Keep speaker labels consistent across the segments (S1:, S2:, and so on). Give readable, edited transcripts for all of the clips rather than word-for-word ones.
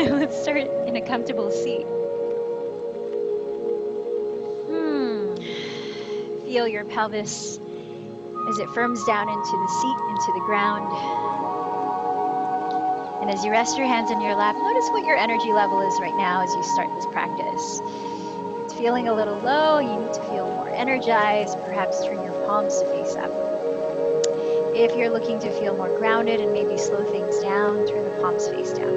S1: Let's start in a comfortable seat. Feel your pelvis as it firms down into the seat, into the ground. And as you rest your hands on your lap, notice what your energy level is right now as you start this practice. If it's feeling a little low, you need to feel more energized, perhaps turn your palms to face up. If you're looking to feel more grounded and maybe slow things down, turn the palms face down.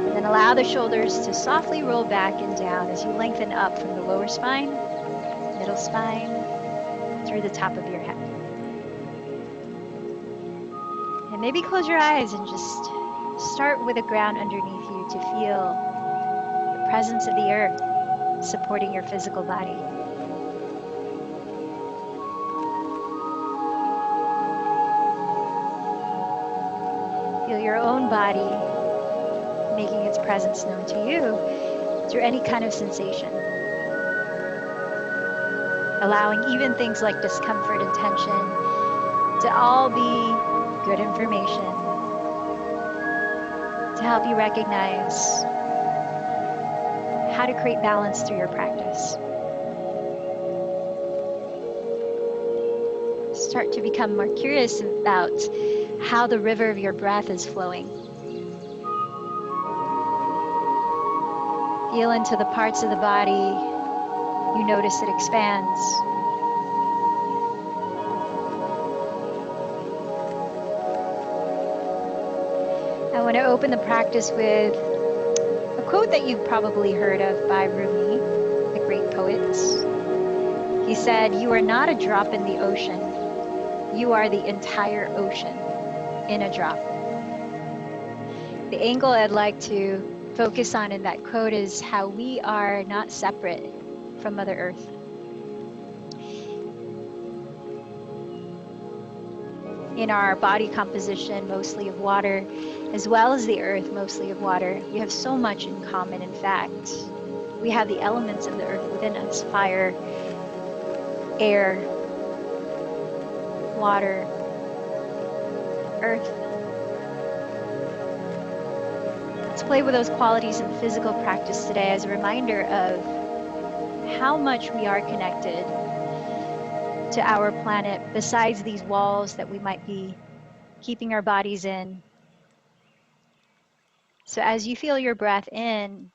S1: And then allow the shoulders to softly roll back and down as you lengthen up from the lower spine, middle spine, through the top of your head. And maybe close your eyes and just start with the ground underneath you to feel the presence of the earth supporting your physical body. Feel your own body making its presence known to you through any kind of sensation. Allowing even things like discomfort and tension to all be good information to help you recognize how to create balance through your practice. Start to become more curious about how the river of your breath is flowing. Feel into the parts of the body you notice it expands. I want to open the practice with a quote that you've probably heard of by Rumi, the great poet. He said, "You are not a drop in the ocean. You are the entire ocean in a drop." The angle I'd like to focus on in that quote is how we are not separate from Mother Earth. In our body composition, mostly of water, as well as the earth, mostly of water, we have so much in common. In fact, we have the elements of the earth within us: fire, air, water, earth. Let's play with those qualities in physical practice today as a reminder of how much we are connected to our planet besides these walls that we might be keeping our bodies in. So as you feel your breath in,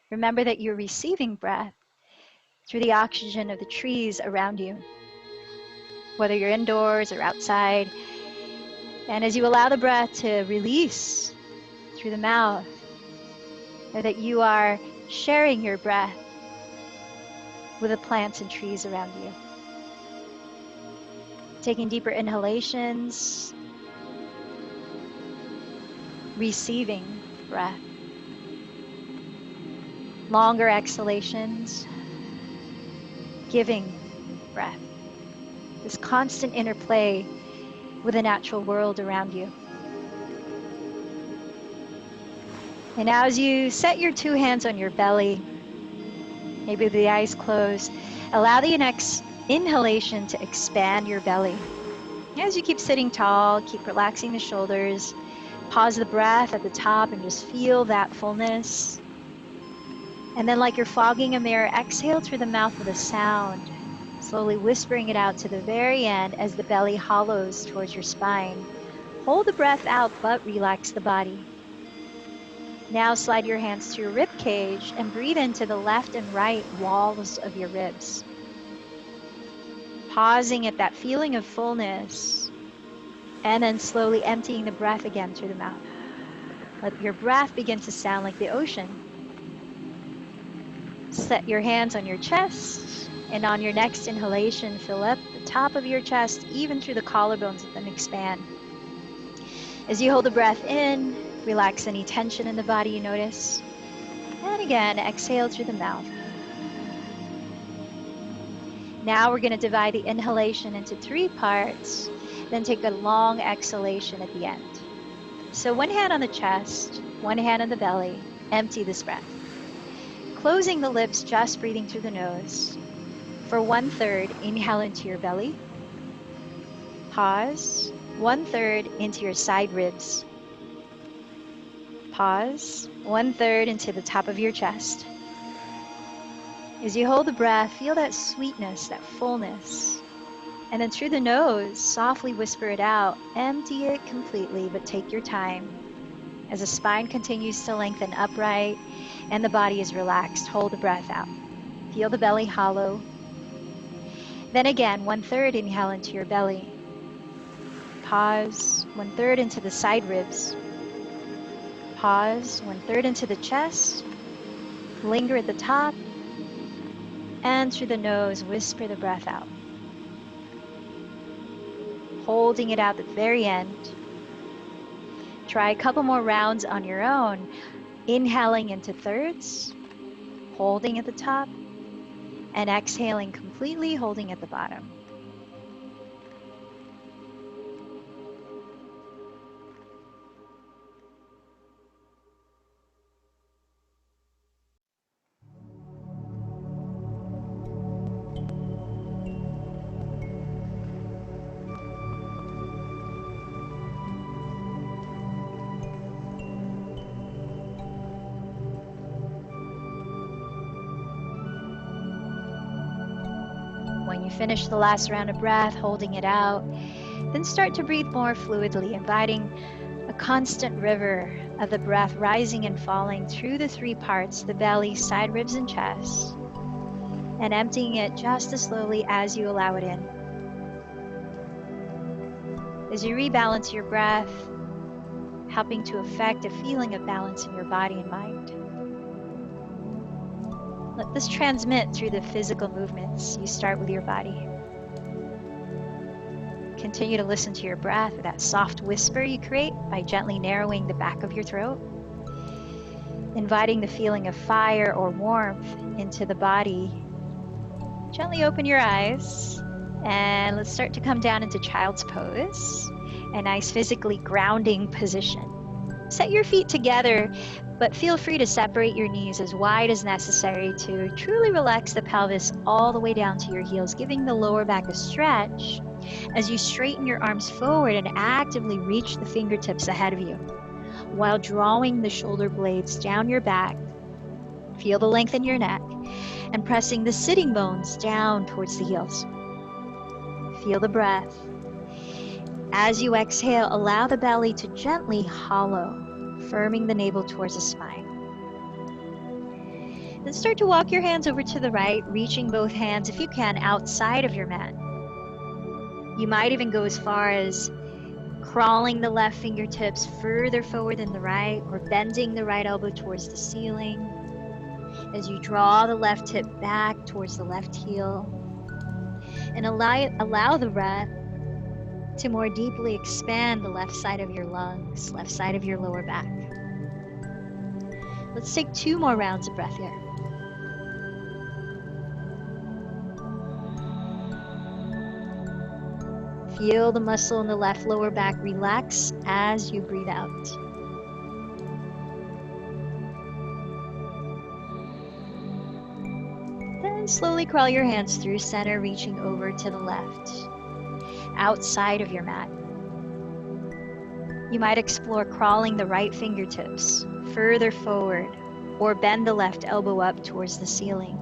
S1: remember that you're receiving breath through the oxygen of the trees around you, whether you're indoors or outside. And as you allow the breath to release through the mouth, know that you are sharing your breath with the plants and trees around you. Taking deeper inhalations, receiving breath. Longer exhalations, giving breath. This constant interplay with the natural world around you. And now as you set your two hands on your belly, maybe with the eyes closed, allow the next inhalation to expand your belly. As you keep sitting tall, keep relaxing the shoulders, pause the breath at the top and just feel that fullness. And then like you're fogging a mirror, exhale through the mouth with a sound, slowly whispering it out to the very end as the belly hollows towards your spine. Hold the breath out, but relax the body. Now slide your hands to your rib cage and breathe into the left and right walls of your ribs. Pausing at that feeling of fullness, and then slowly emptying the breath again through the mouth. Let your breath begin to sound like the ocean. Set your hands on your chest, and on your next inhalation, fill up the top of your chest, even through the collarbones, let them expand. As you hold the breath in, relax any tension in the body you notice. And again, exhale through the mouth. Now we're going to divide the inhalation into 3 parts, then take a long exhalation at the end. So one hand on the chest, one hand on the belly, empty this breath. Closing the lips, just breathing through the nose. For 1/3, inhale into your belly. Pause. 1/3 into your side ribs. Pause. 1/3 into the top of your chest. As you hold the breath, feel that sweetness, that fullness. And then through the nose, softly whisper it out. Empty it completely, but take your time. As the spine continues to lengthen upright and the body is relaxed, hold the breath out. Feel the belly hollow. Then again, 1/3 inhale into your belly. Pause. 1/3 into the side ribs. Pause. 1/3 into the chest. Linger at the top. And through the nose, whisper the breath out. Holding it out at the very end. Try a couple more rounds on your own. Inhaling into thirds, holding at the top, and exhaling completely, holding at the bottom. When you finish the last round of breath, holding it out, then start to breathe more fluidly, inviting a constant river of the breath rising and falling through the three parts, the belly, side ribs, and chest, and emptying it just as slowly as you allow it in. As you rebalance your breath, helping to affect a feeling of balance in your body and mind. Let this transmit through the physical movements. You start with your body. Continue to listen to your breath, that soft whisper you create by gently narrowing the back of your throat, inviting the feeling of fire or warmth into the body. Gently open your eyes, and let's start to come down into child's pose, a nice physically grounding position. Set your feet together, but feel free to separate your knees as wide as necessary to truly relax the pelvis all the way down to your heels, giving the lower back a stretch as you straighten your arms forward and actively reach the fingertips ahead of you, while drawing the shoulder blades down your back. Feel the length in your neck and pressing the sitting bones down towards the heels. Feel the breath. As you exhale, allow the belly to gently hollow, firming the navel towards the spine. Then start to walk your hands over to the right, reaching both hands, if you can, outside of your mat. You might even go as far as crawling the left fingertips further forward than the right, or bending the right elbow towards the ceiling as you draw the left hip back towards the left heel. And allow the breath to more deeply expand the left side of your lungs, left side of your lower back. Let's take 2 more rounds of breath here. Feel the muscle in the left lower back relax as you breathe out. Then slowly crawl your hands through center, reaching over to the left, outside of your mat. You might explore crawling the right fingertips further forward, or bend the left elbow up towards the ceiling.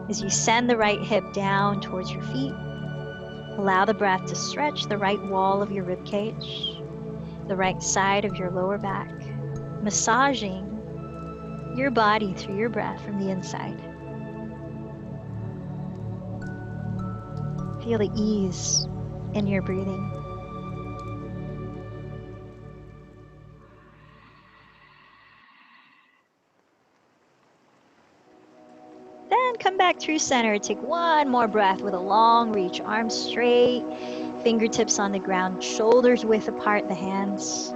S1: As you send the right hip down towards your feet, allow the breath to stretch the right wall of your rib cage, the right side of your lower back, massaging your body through your breath from the inside. Feel the ease in your breathing. Then come back through center. Take 1 more breath with a long reach. Arms straight, fingertips on the ground, shoulders width apart, the hands.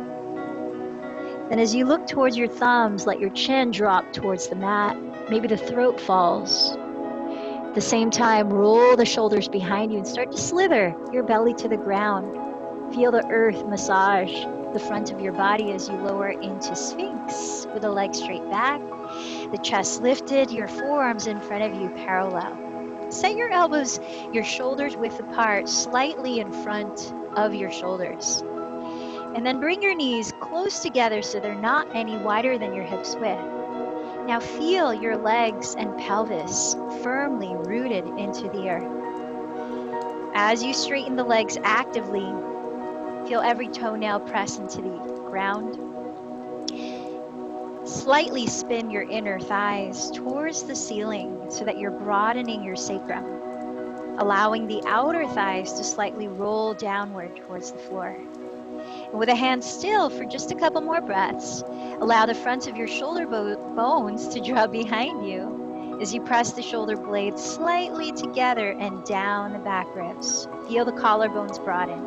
S1: Then as you look towards your thumbs, let your chin drop towards the mat. Maybe the throat falls. At the same time, roll the shoulders behind you and start to slither your belly to the ground. Feel the earth massage the front of your body as you lower into Sphinx with the legs straight back, the chest lifted, your forearms in front of you parallel. Set your elbows, your shoulders width apart, slightly in front of your shoulders. And then bring your knees close together so they're not any wider than your hips width. Now feel your legs and pelvis firmly rooted into the earth. As you straighten the legs actively, feel every toenail press into the ground. Slightly spin your inner thighs towards the ceiling so that you're broadening your sacrum, allowing the outer thighs to slightly roll downward towards the floor. And with a hand still for just a couple more breaths, allow the fronts of your shoulder bones to drop behind you as you press the shoulder blades slightly together and down the back ribs. Feel the collarbones broaden.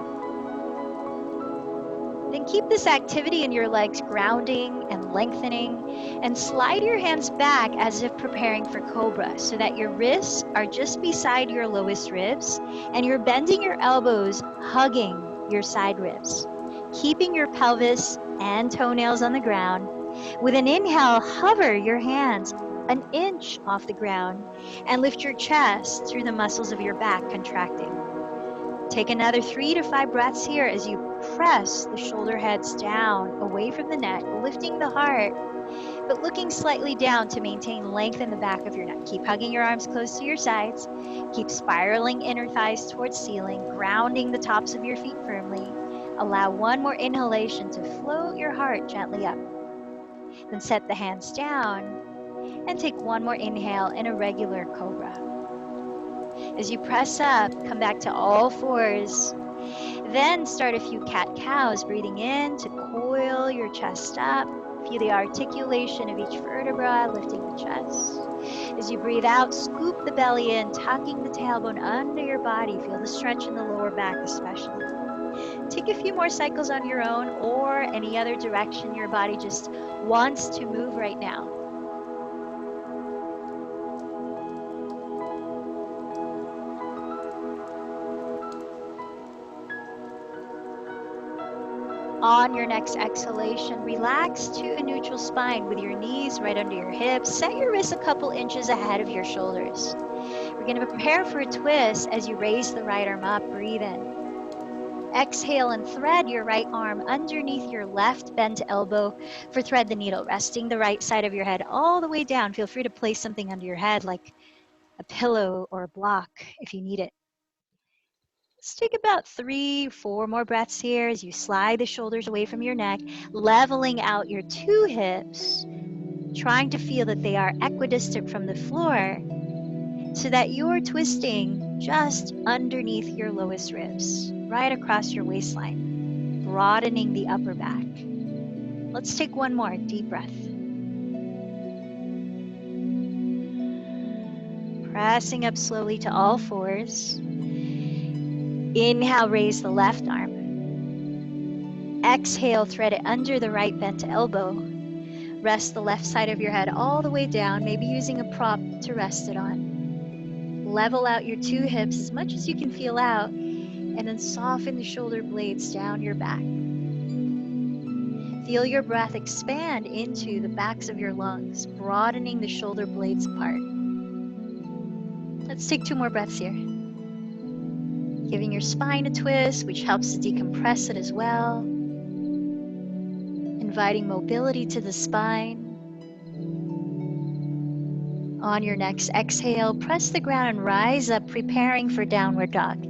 S1: Then keep this activity in your legs grounding and lengthening, and slide your hands back as if preparing for cobra so that your wrists are just beside your lowest ribs and you're bending your elbows, hugging your side ribs, keeping your pelvis and toenails on the ground. With an inhale, hover your hands an inch off the ground and lift your chest through the muscles of your back, contracting. Take another 3 to 5 breaths here as you press the shoulder heads down away from the neck, lifting the heart, but looking slightly down to maintain length in the back of your neck. Keep hugging your arms close to your sides. Keep spiraling inner thighs towards ceiling, grounding the tops of your feet firmly. Allow one more inhalation to float your heart gently up. Then set the hands down and take one more inhale in a regular cobra. As you press up, come back to all fours. Then start a few cat-cows, breathing in to coil your chest up. Feel the articulation of each vertebra, lifting the chest. As you breathe out, scoop the belly in, tucking the tailbone under your body. Feel the stretch in the lower back especially. Take a few more cycles on your own or any other direction your body just wants to move right now. On your next exhalation, relax to a neutral spine with your knees right under your hips. Set your wrists a couple inches ahead of your shoulders. We're going to prepare for a twist as you raise the right arm up. Breathe in. Exhale and thread your right arm underneath your left bent elbow for thread the needle, resting the right side of your head all the way down. Feel free to place something under your head like a pillow or a block if you need it. Let's take about 3, 4 more breaths here as you slide the shoulders away from your neck, leveling out your 2 hips, trying to feel that they are equidistant from the floor so that you're twisting just underneath your lowest ribs, right across your waistline, broadening the upper back. Let's take one more deep breath. Pressing up slowly to all fours. Inhale, raise the left arm. Exhale, thread it under the right bent elbow. Rest the left side of your head all the way down, maybe using a prop to rest it on. Level out your 2 hips as much as you can feel out, and then soften the shoulder blades down your back. Feel your breath expand into the backs of your lungs, broadening the shoulder blades apart. Let's take 2 more breaths here. Giving your spine a twist, which helps to decompress it as well. Inviting mobility to the spine. On your next exhale, press the ground and rise up, preparing for downward dog.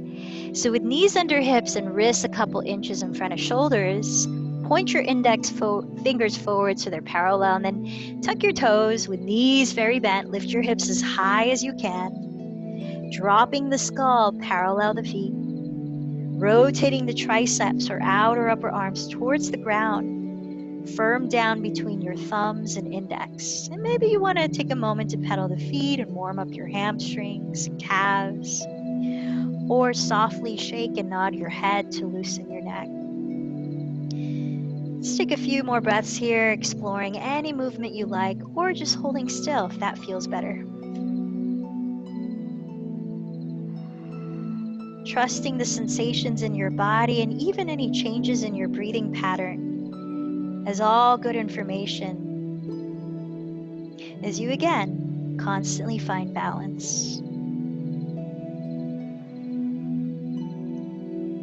S1: So with knees under hips and wrists a couple inches in front of shoulders, point your index fingers forward so they're parallel, and then tuck your toes with knees very bent. Lift your hips as high as you can. Dropping the skull, parallel the feet. Rotating the triceps or outer upper arms towards the ground. Firm down between your thumbs and index. And maybe you want to take a moment to pedal the feet and warm up your hamstrings, calves. Or softly shake and nod your head to loosen your neck. Let's take a few more breaths here, exploring any movement you like, or just holding still if that feels better. Trusting the sensations in your body and even any changes in your breathing pattern as all good information as you again constantly find balance.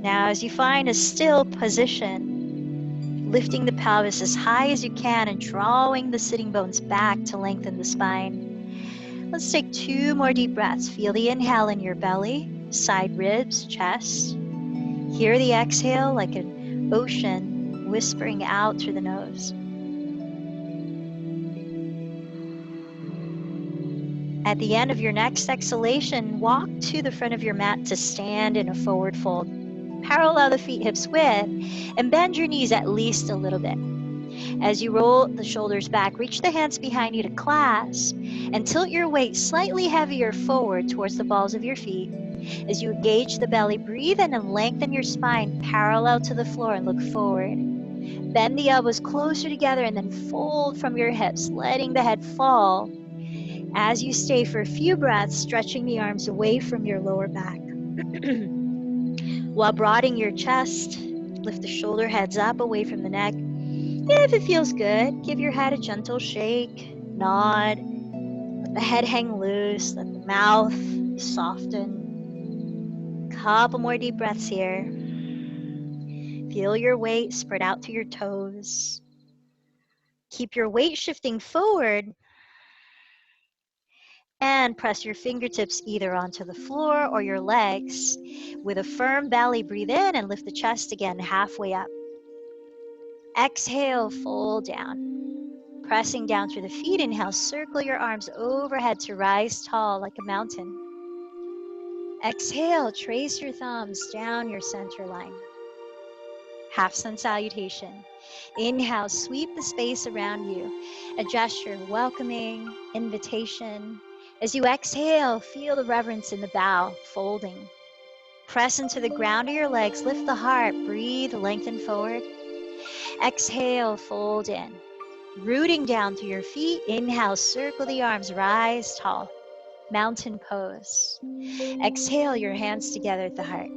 S1: Now as you find a still position, lifting the pelvis as high as you can and drawing the sitting bones back to lengthen the spine. Let's take 2 more deep breaths. Feel the inhale in your belly, side ribs, chest. Hear the exhale like an ocean whispering out through the nose. At the end of your next exhalation, walk to the front of your mat to stand in a forward fold. Parallel the feet hips width and bend your knees at least a little bit. As you roll the shoulders back, reach the hands behind you to clasp and tilt your weight slightly heavier forward towards the balls of your feet. As you engage the belly, breathe in and lengthen your spine parallel to the floor and look forward. Bend the elbows closer together and then fold from your hips, letting the head fall. As you stay for a few breaths, stretching the arms away from your lower back. While broadening your chest, lift the shoulder heads up away from the neck. If it feels good, give your head a gentle shake, nod, let the head hang loose, let the mouth soften. Couple more deep breaths here. Feel your weight spread out to your toes. Keep your weight shifting forward and press your fingertips either onto the floor or your legs. With a firm belly, breathe in and lift the chest again halfway up. Exhale, fold down. Pressing down through the feet, inhale, circle your arms overhead to rise tall like a mountain. Exhale, trace your thumbs down your center line. Half sun salutation. Inhale, sweep the space around you. A gesture, welcoming, invitation. As you exhale, feel the reverence in the bow, folding. Press into the ground of your legs, lift the heart, breathe, lengthen forward. Exhale, fold in. Rooting down through your feet, inhale, circle the arms, rise tall. Mountain pose. Exhale, your hands together at the heart.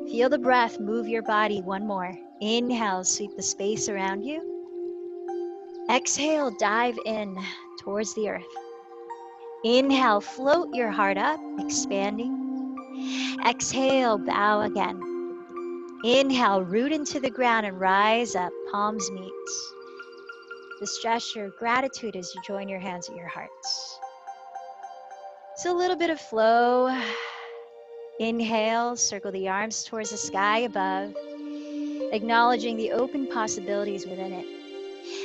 S1: Feel the breath move your body. One more. Inhale, sweep the space around you. Exhale, dive in towards the earth. Inhale, float your heart up, expanding. Exhale, bow again. Inhale, root into the ground and rise up, palms meet. This gesture of gratitude as you join your hands at your hearts. So a little bit of flow. Inhale, circle the arms towards the sky above, acknowledging the open possibilities within it.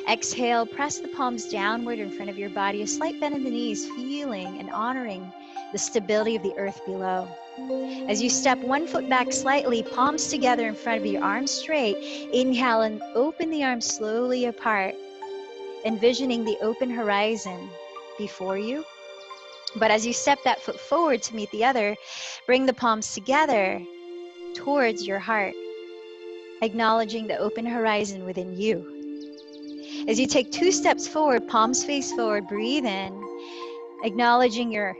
S1: Exhale, press the palms downward in front of your body, a slight bend in the knees, feeling and honoring the stability of the earth below. As you step one foot back slightly, palms together in front of you, arms straight. Inhale and open the arms slowly apart, envisioning the open horizon before you. But as you step that foot forward to meet the other, bring the palms together towards your heart, acknowledging the open horizon within you. As you take 2 steps forward, palms face forward, breathe in, acknowledging your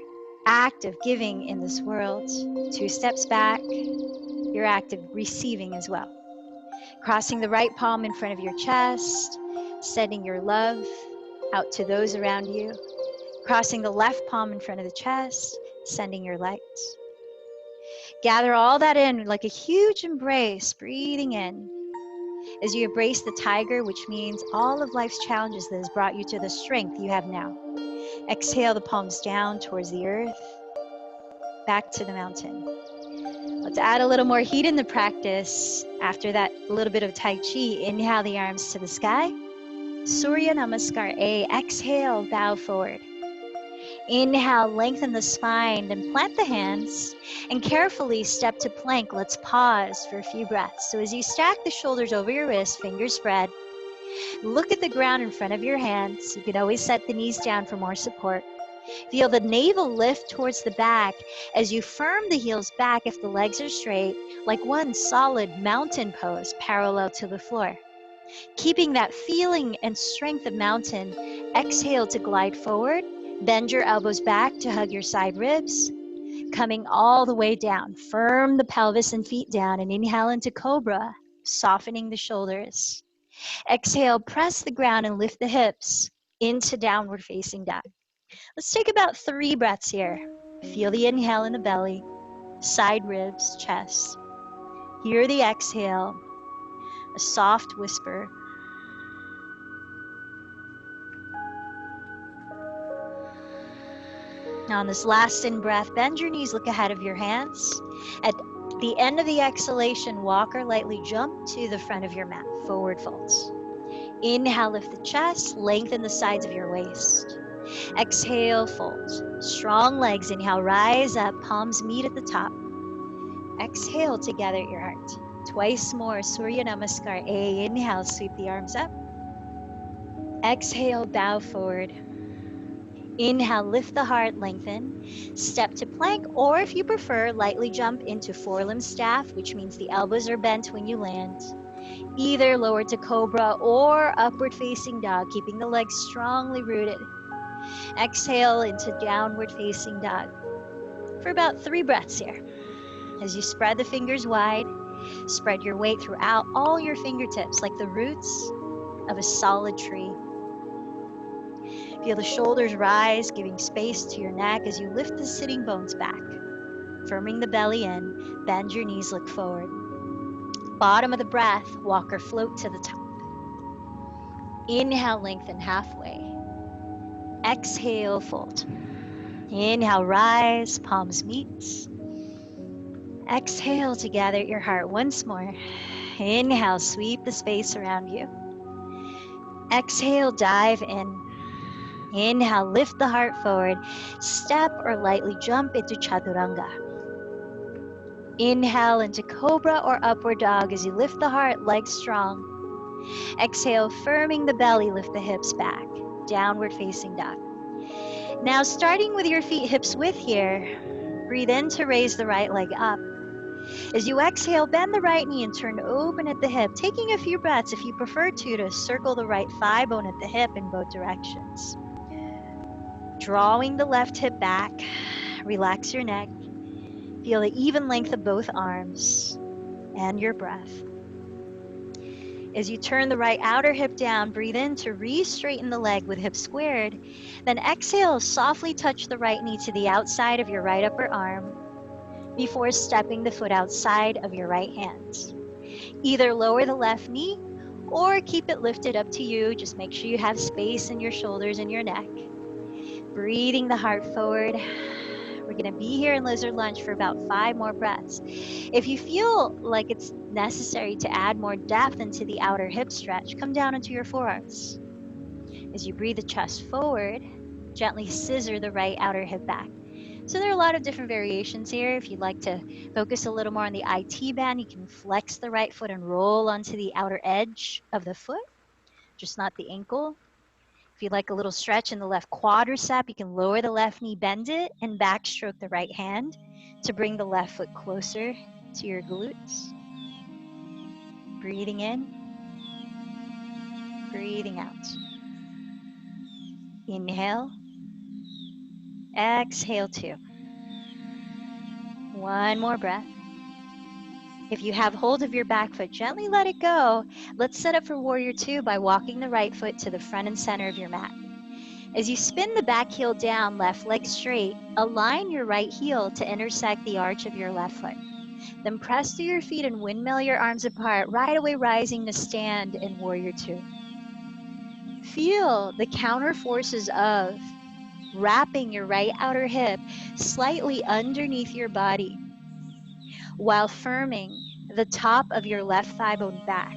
S1: act of giving in this world. 2 steps back, your act of receiving as well. Crossing the right palm in front of your chest, sending your love out to those around you. Crossing the left palm in front of the chest, sending your light. Gather all that in like a huge embrace, breathing in. As you embrace the tiger, which means all of life's challenges that has brought you to the strength you have now. Exhale the palms down towards the earth, back to the mountain. Let's add a little more heat in the practice. After that little bit of Tai Chi, inhale the arms to the sky. Surya Namaskar A. Exhale, bow forward. Inhale, lengthen the spine, then plant the hands and carefully step to plank. Let's pause for a few breaths. So as you stack the shoulders over your wrists, fingers spread, look at the ground in front of your hands. You can always set the knees down for more support. Feel the navel lift towards the back as you firm the heels back if the legs are straight, like one solid mountain pose parallel to the floor. Keeping that feeling and strength of mountain, exhale to glide forward. Bend your elbows back to hug your side ribs. Coming all the way down. Firm the pelvis and feet down and inhale into cobra, softening the shoulders. Exhale, press the ground and lift the hips into downward facing dog. Let's take about 3 breaths here. Feel the inhale in the belly, side ribs, chest. Hear the exhale, a soft whisper. Now on this last in-breath, bend your knees, look ahead of your hands. At the end of the exhalation, walk or lightly jump to the front of your mat, forward folds. Inhale, lift the chest, lengthen the sides of your waist. Exhale, fold. Strong legs. Inhale, rise up, palms meet at the top. Exhale to gather at your heart. Twice more, Surya Namaskar. Inhale, sweep the arms up. Exhale, bow forward. Inhale, lift the heart, lengthen. Step to plank, or if you prefer, lightly jump into forelimb staff, which means the elbows are bent when you land. Either lower to cobra or upward facing dog, keeping the legs strongly rooted. Exhale into downward facing dog for about 3 breaths here. As you spread the fingers wide, spread your weight throughout all your fingertips like the roots of a solid tree. Feel the shoulders rise, giving space to your neck as you lift the sitting bones back. Firming the belly in, bend your knees, look forward. Bottom of the breath, walk or float to the top. Inhale, lengthen halfway. Exhale, fold. Inhale, rise, palms meet. Exhale to gather at your heart once more. Inhale, sweep the space around you. Exhale, dive in. Inhale, lift the heart forward. Step or lightly jump into chaturanga. Inhale into cobra or upward dog as you lift the heart, legs strong. Exhale, firming the belly, lift the hips back. Downward facing dog. Now starting with your feet hips width here, breathe in to raise the right leg up. As you exhale, bend the right knee and turn open at the hip, taking a few breaths if you prefer to circle the right thigh bone at the hip in both directions. Drawing the left hip back, relax your neck. Feel the even length of both arms and your breath. As you turn the right outer hip down, breathe in to re-straighten the leg with hips squared. Then exhale, softly touch the right knee to the outside of your right upper arm before stepping the foot outside of your right hand. Either lower the left knee or keep it lifted, up to you. Just make sure you have space in your shoulders and your neck. Breathing the heart forward. We're going to be here in lizard lunge for about 5 more breaths. If you feel like it's necessary to add more depth into the outer hip stretch, come down into your forearms. As you breathe the chest forward, gently scissor the right outer hip back. So there are a lot of different variations here. If you'd like to focus a little more on the IT band, you can flex the right foot and roll onto the outer edge of the foot, just not the ankle. If you'd like a little stretch in the left quadricep, you can lower the left knee, bend it, and backstroke the right hand to bring the left foot closer to your glutes. Breathing in, breathing out. Inhale, exhale 2. One more breath. If you have hold of your back foot, gently let it go. Let's set up for warrior 2 by walking the right foot to the front and center of your mat. As you spin the back heel down, left leg straight, align your right heel to intersect the arch of your left foot. Then press through your feet and windmill your arms apart, right away rising to stand in warrior 2. Feel the counter forces of wrapping your right outer hip slightly underneath your body, while firming the top of your left thigh bone back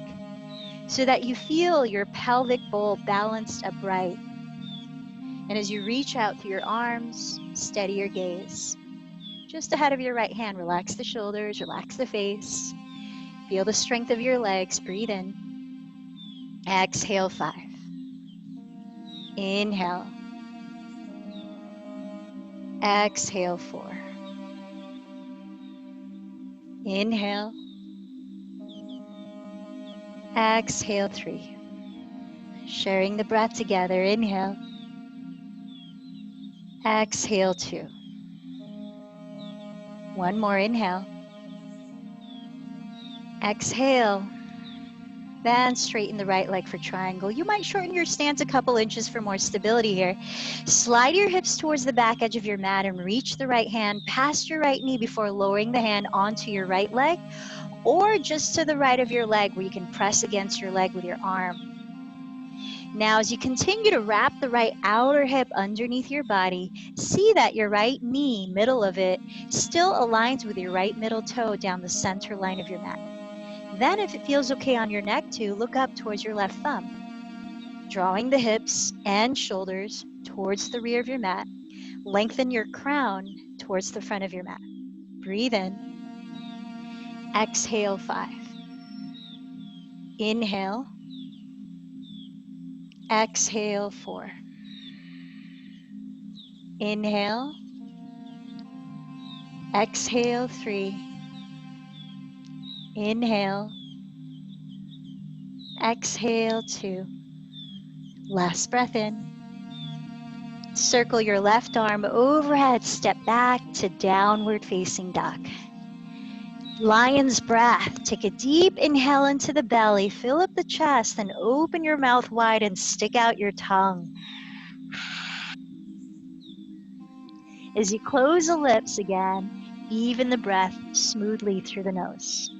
S1: so that you feel your pelvic bowl balanced upright. And as you reach out through your arms, steady your gaze. Just ahead of your right hand, relax the shoulders, relax the face. Feel the strength of your legs. Breathe in. Exhale 5. Inhale. Exhale 4. Inhale. Exhale 3. Sharing the breath together. Inhale. Exhale 2. One more inhale. Exhale. Then straighten the right leg for triangle. You might shorten your stance a couple inches for more stability here. Slide your hips towards the back edge of your mat and reach the right hand past your right knee before lowering the hand onto your right leg, or just to the right of your leg where you can press against your leg with your arm. Now, as you continue to wrap the right outer hip underneath your body, see that your right knee, middle of it, still aligns with your right middle toe down the center line of your mat. Then, if it feels okay on your neck too, look up towards your left thumb, drawing the hips and shoulders towards the rear of your mat. Lengthen your crown towards the front of your mat. Breathe in. Exhale 5. Inhale. Exhale 4. Inhale. Exhale 3. Inhale. Exhale 2. Last breath in. Circle your left arm overhead, step back to downward facing dog. Lion's breath. Take a deep inhale into the belly, fill up the chest, then open your mouth wide and stick out your tongue. As you close the lips again, even the breath smoothly through the nose.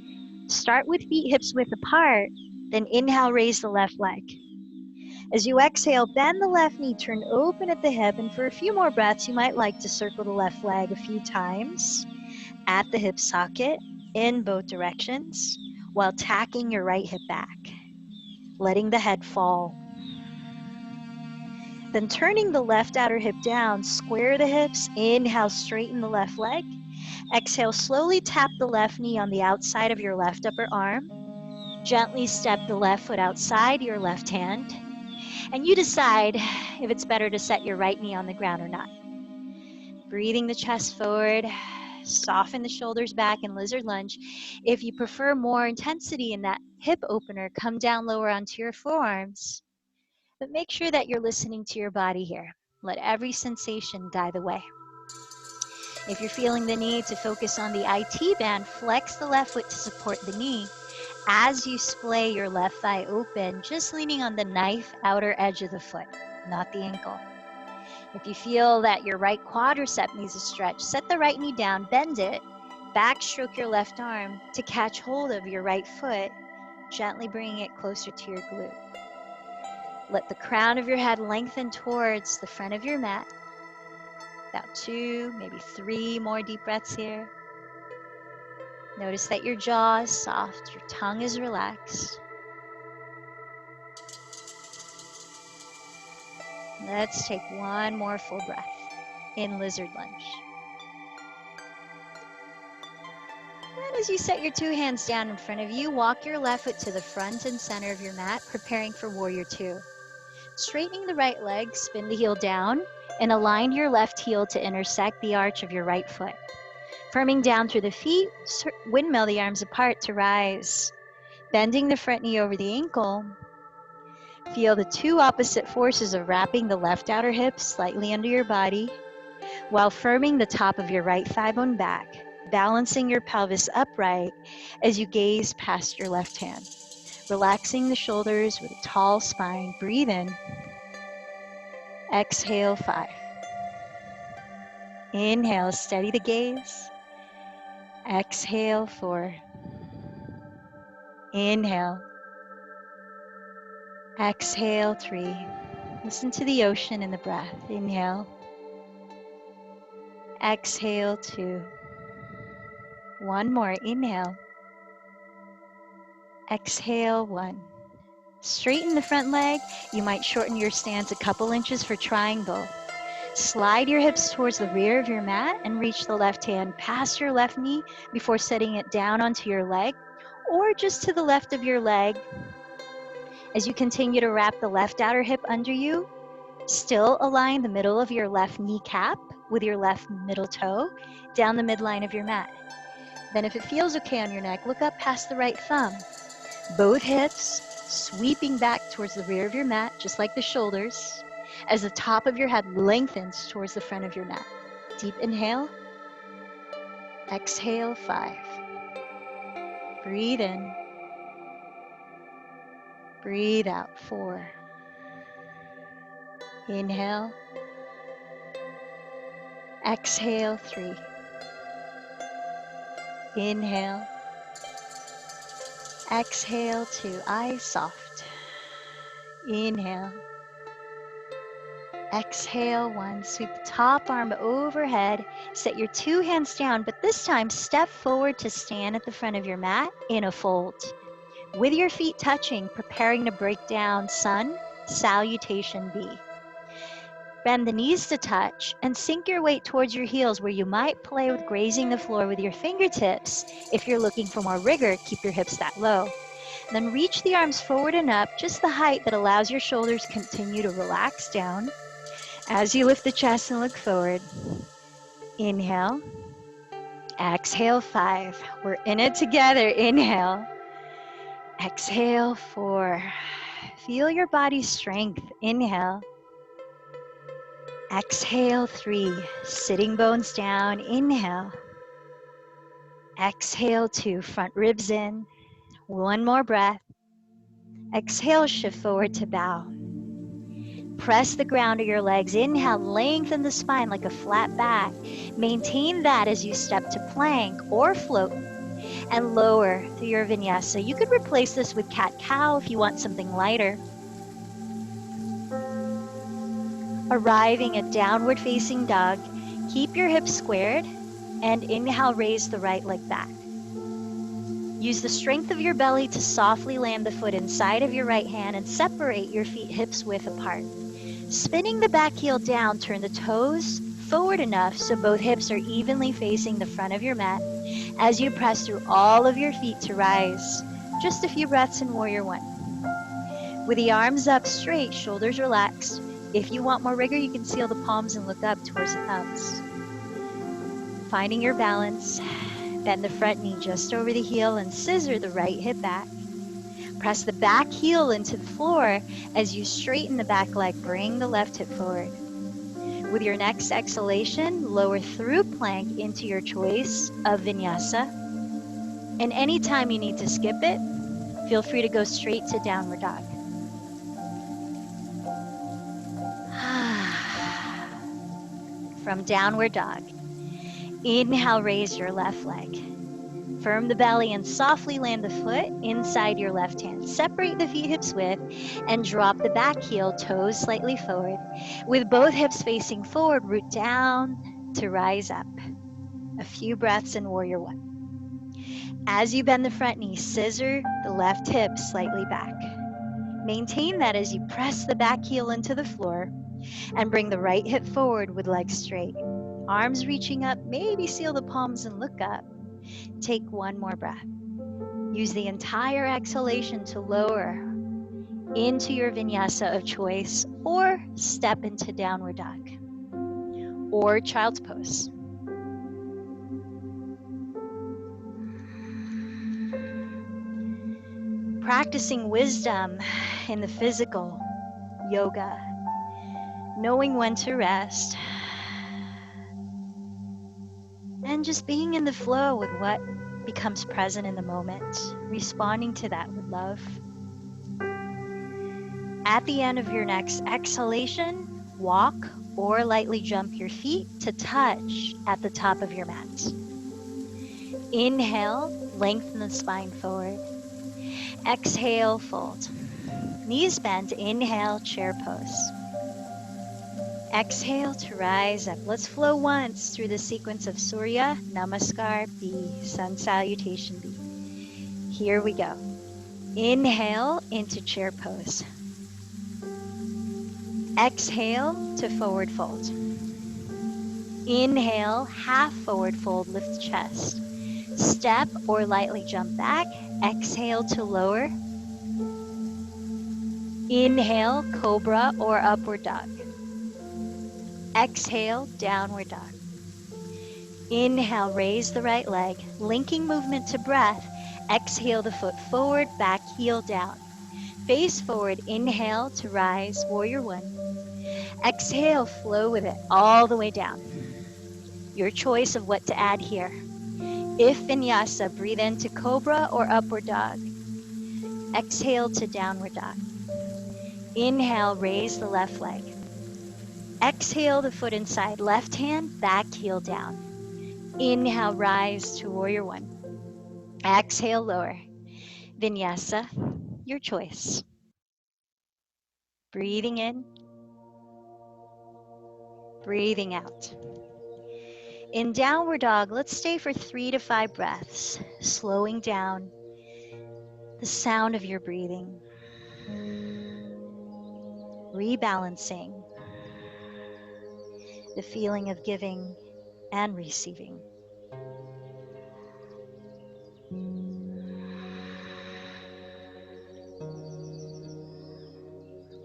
S1: Start with feet hips width apart, then inhale, raise the left leg. As you exhale, bend the left knee, turn open at the hip, and for a few more breaths, you might like to circle the left leg a few times at the hip socket in both directions while tacking your right hip back, letting the head fall. Then turning the left outer hip down, square the hips, inhale, straighten the left leg. Exhale, slowly tap the left knee on the outside of your left upper arm. Gently step the left foot outside your left hand. And you decide if it's better to set your right knee on the ground or not. Breathing the chest forward, soften the shoulders back in lizard lunge. If you prefer more intensity in that hip opener, come down lower onto your forearms. But make sure that you're listening to your body here. Let every sensation guide the way. If you're feeling the need to focus on the IT band, flex the left foot to support the knee. As you splay your left thigh open, just leaning on the knife outer edge of the foot, not the ankle. If you feel that your right quadricep needs a stretch, set the right knee down, bend it, backstroke your left arm to catch hold of your right foot, gently bringing it closer to your glute. Let the crown of your head lengthen towards the front of your mat. About 2, maybe 3 more deep breaths here. Notice that your jaw is soft, your tongue is relaxed. Let's take one more full breath in lizard lunge. And as you set your 2 hands down in front of you, walk your left foot to the front and center of your mat, preparing for warrior 2. Straightening the right leg, spin the heel down, and align your left heel to intersect the arch of your right foot. Firming down through the feet, windmill the arms apart to rise. Bending the front knee over the ankle. Feel the 2 opposite forces of wrapping the left outer hip slightly under your body, while firming the top of your right thigh bone back, balancing your pelvis upright as you gaze past your left hand. Relaxing the shoulders with a tall spine. Breathe in. Exhale 5. Inhale, steady the gaze. Exhale 4. Inhale. Exhale 3. Listen to the ocean and the breath. Inhale. Exhale 2. One more. Inhale. Exhale 1. Straighten the front leg. You might shorten your stance a couple inches for triangle. Slide your hips towards the rear of your mat and reach the left hand past your left knee before setting it down onto your leg, or just to the left of your leg. As you continue to wrap the left outer hip under you, still align the middle of your left kneecap with your left middle toe down the midline of your mat. Then if it feels okay on your neck, look up past the right thumb. Both hips sweeping back towards the rear of your mat, just like the shoulders, as the top of your head lengthens towards the front of your mat. Deep inhale. Exhale 5. Breathe in. Breathe out 4. Inhale. Exhale 3. Inhale. Exhale 2. Eyes soft. Inhale. Exhale, 1. Sweep the top arm overhead. Set your 2 hands down, but this time step forward to stand at the front of your mat in a fold. With your feet touching, preparing to break down Sun Salutation B. Bend the knees to touch and sink your weight towards your heels where you might play with grazing the floor with your fingertips. If you're looking for more rigor, keep your hips that low. Then reach the arms forward and up, just the height that allows your shoulders continue to relax down. As you lift the chest and look forward, inhale, exhale, 5. We're in it together. Inhale, exhale, 4. Feel your body's strength. Inhale, exhale, 3. Sitting bones down. Inhale, exhale, 2. Front ribs in. 1 more breath. Exhale, shift forward to bow. Press the ground of your legs. Inhale, lengthen the spine like a flat back. Maintain that as you step to plank or float and lower through your vinyasa. You could replace this with cat-cow if you want something lighter. Arriving at downward facing dog, keep your hips squared and inhale, raise the right leg back. Use the strength of your belly to softly land the foot inside of your right hand and separate your feet hips width apart. Spinning the back heel down, turn the toes forward enough so both hips are evenly facing the front of your mat as you press through all of your feet to rise. Just a few breaths in Warrior 1. With the arms up straight, shoulders relaxed. If you want more rigor, you can seal the palms and look up towards the thumbs. Finding your balance, bend the front knee just over the heel and scissor the right hip back. Press the back heel into the floor as you straighten the back leg. Bring the left hip forward. With your next exhalation, lower through plank into your choice of vinyasa. And anytime you need to skip it, feel free to go straight to downward dog. From downward dog, inhale, raise your left leg. Firm the belly and softly land the foot inside your left hand. Separate the feet hips width and drop the back heel, toes slightly forward. With both hips facing forward, root down to rise up. A few breaths in Warrior 1. As you bend the front knee, scissor the left hip slightly back. Maintain that as you press the back heel into the floor and bring the right hip forward with legs straight. Arms reaching up, maybe seal the palms and look up. Take 1 more breath. Use the entire exhalation to lower into your vinyasa of choice or step into downward dog or child's pose. Practicing wisdom in the physical, yoga, knowing when to rest, and just being in the flow with what becomes present in the moment, responding to that with love. At the end of your next exhalation, walk or lightly jump your feet to touch at the top of your mat. Inhale, lengthen the spine forward. Exhale, fold. Knees bent, inhale, chair pose. Exhale to rise up. Let's flow once through the sequence of Surya Namaskar B, Sun Salutation B. Here we go. Inhale into chair pose. Exhale to forward fold. Inhale, half forward fold, lift chest. Step or lightly jump back. Exhale to lower. Inhale, cobra or upward dog. Exhale, downward dog. Inhale, raise the right leg, linking movement to breath. Exhale the foot forward, back heel down. Face forward, inhale to rise, Warrior 1. Exhale, flow with it all the way down. Your choice of what to add here. If vinyasa, breathe into cobra or upward dog. Exhale to downward dog. Inhale, raise the left leg. Exhale the foot inside, left hand, back heel down. Inhale, rise to Warrior 1. Exhale, lower. Vinyasa, your choice. Breathing in, breathing out. In downward dog, let's stay for 3 to 5 breaths, slowing down the sound of your breathing, rebalancing the feeling of giving and receiving.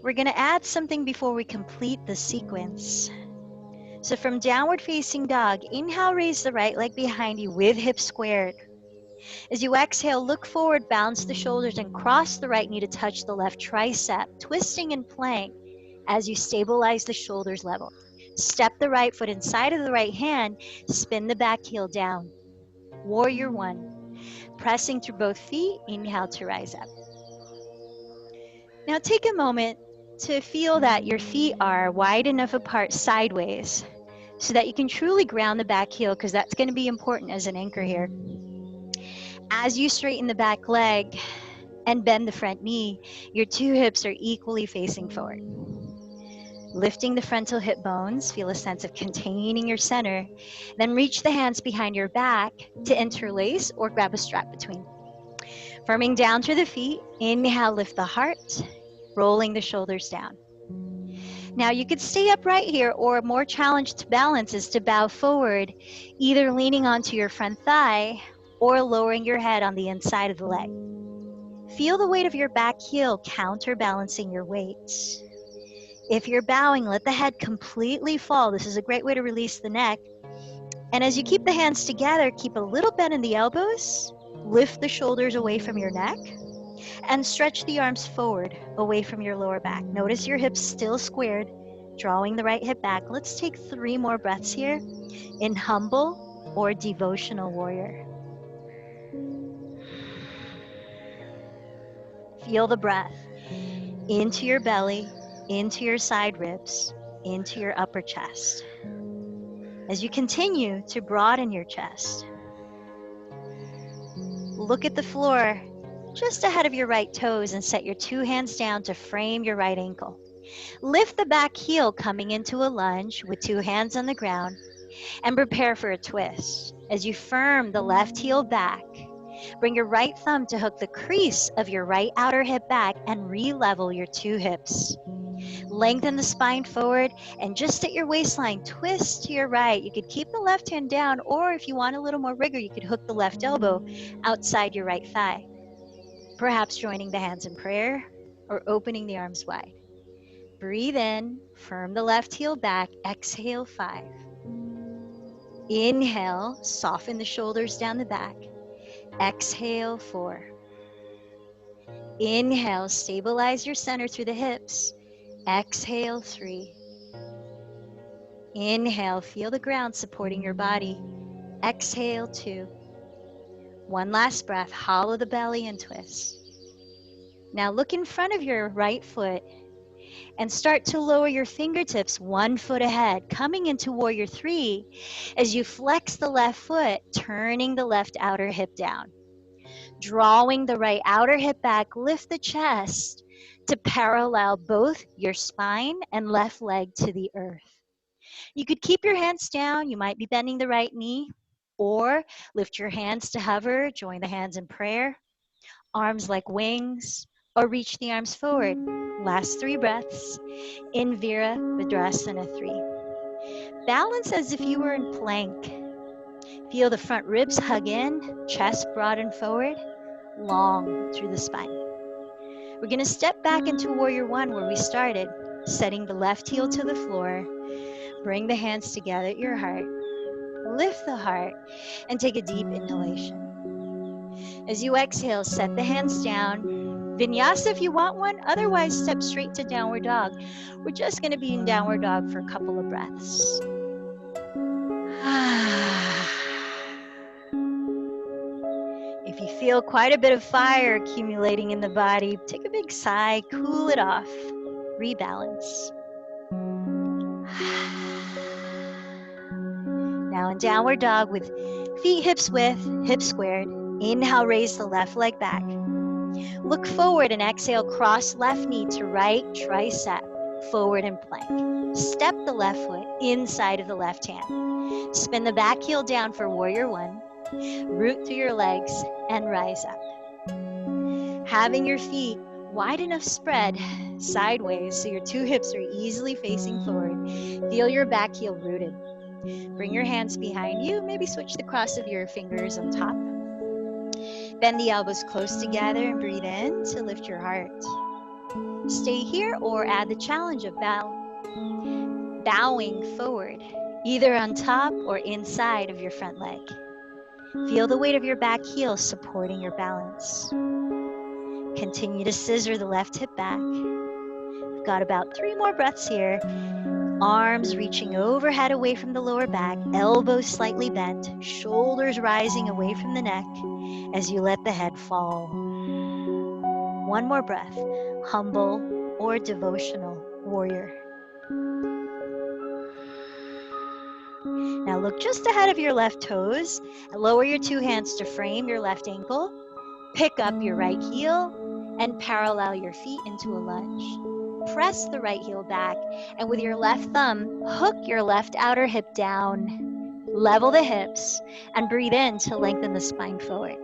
S1: We're going to add something before we complete the sequence. So from downward facing dog, inhale, raise the right leg behind you with hips squared. As you exhale, look forward, bounce the shoulders, and cross the right knee to touch the left tricep, twisting and plank as you stabilize the shoulders level. Step the right foot inside of the right hand, spin the back heel down. Warrior one. Pressing through both feet, inhale to rise up. Now take a moment to feel that your feet are wide enough apart sideways so that you can truly ground the back heel, because that's going to be important as an anchor here. As you straighten the back leg and bend the front knee, your 2 hips are equally facing forward. Lifting the frontal hip bones, feel a sense of containing your center. Then reach the hands behind your back to interlace or grab a strap between. Firming down through the feet, inhale, lift the heart, rolling the shoulders down. Now you could stay upright here, or a more challenge to balance is to bow forward, either leaning onto your front thigh or lowering your head on the inside of the leg. Feel the weight of your back heel counterbalancing your weight. If you're bowing, let the head completely fall. This is a great way to release the neck. And as you keep the hands together, keep a little bend in the elbows, lift the shoulders away from your neck, and stretch the arms forward away from your lower back. Notice your hips still squared, drawing the right hip back. Let's take 3 more breaths here in humble or devotional warrior. Feel the breath into your belly, into your side ribs, into your upper chest. As you continue to broaden your chest, look at the floor just ahead of your right toes and set your 2 hands down to frame your right ankle. Lift the back heel, coming into a lunge with 2 hands on the ground, and prepare for a twist. As you firm the left heel back, bring your right thumb to hook the crease of your right outer hip back and re-level your 2 hips. Lengthen the spine forward, and just at your waistline, twist to your right. You could keep the left hand down, or if you want a little more rigor, you could hook the left elbow outside your right thigh. Perhaps joining the hands in prayer or opening the arms wide. Breathe in, firm the left heel back, exhale 5. Inhale, soften the shoulders down the back. Exhale 4. Inhale, stabilize your center through the hips. Exhale 3. Inhale, feel the ground supporting your body. Exhale 2. One last breath, hollow the belly and twist. Now look in front of your right foot and start to lower your fingertips 1 foot ahead, coming into warrior 3 as you flex the left foot, turning the left outer hip down. Drawing the right outer hip back, lift the chest to parallel both your spine and left leg to the earth. You could keep your hands down. You might be bending the right knee, or lift your hands to hover, join the hands in prayer, arms like wings, or reach the arms forward. Last 3 breaths in Virabhadrasana 3. Balance as if you were in plank. Feel the front ribs hug in, chest broaden forward, long through the spine. We're going to step back into warrior 1 where we started, setting the left heel to the floor. Bring the hands together at your heart. Lift the heart and take a deep inhalation. As you exhale, set the hands down. Vinyasa if you want one, otherwise step straight to downward dog. We're just going to be in downward dog for a couple of breaths. If you feel quite a bit of fire accumulating in the body, take a big sigh, cool it off, rebalance. Now in downward dog with feet hips width, hips squared. Inhale, raise the left leg back. Look forward and exhale, cross left knee to right tricep, forward and plank. Step the left foot inside of the left hand. Spin the back heel down for warrior one. Root through your legs and rise up. Having your feet wide enough spread sideways so your two hips are easily facing forward. Feel your back heel rooted. Bring your hands behind you. Maybe switch the cross of your fingers on top. Bend the elbows close together and breathe in to lift your heart. Stay here or add the challenge of bowing forward, either on top or inside of your front leg. Feel the weight of your back heel supporting your balance. Continue to scissor the left hip back. We've got about 3 more breaths here. Arms reaching overhead away from the lower back, elbows slightly bent, shoulders rising away from the neck as you let the head fall. One more breath, humble or devotional warrior. Now look just ahead of your left toes and lower your 2 hands to frame your left ankle. Pick up your right heel and parallel your feet into a lunge. Press the right heel back and with your left thumb, hook your left outer hip down. Level the hips and breathe in to lengthen the spine forward.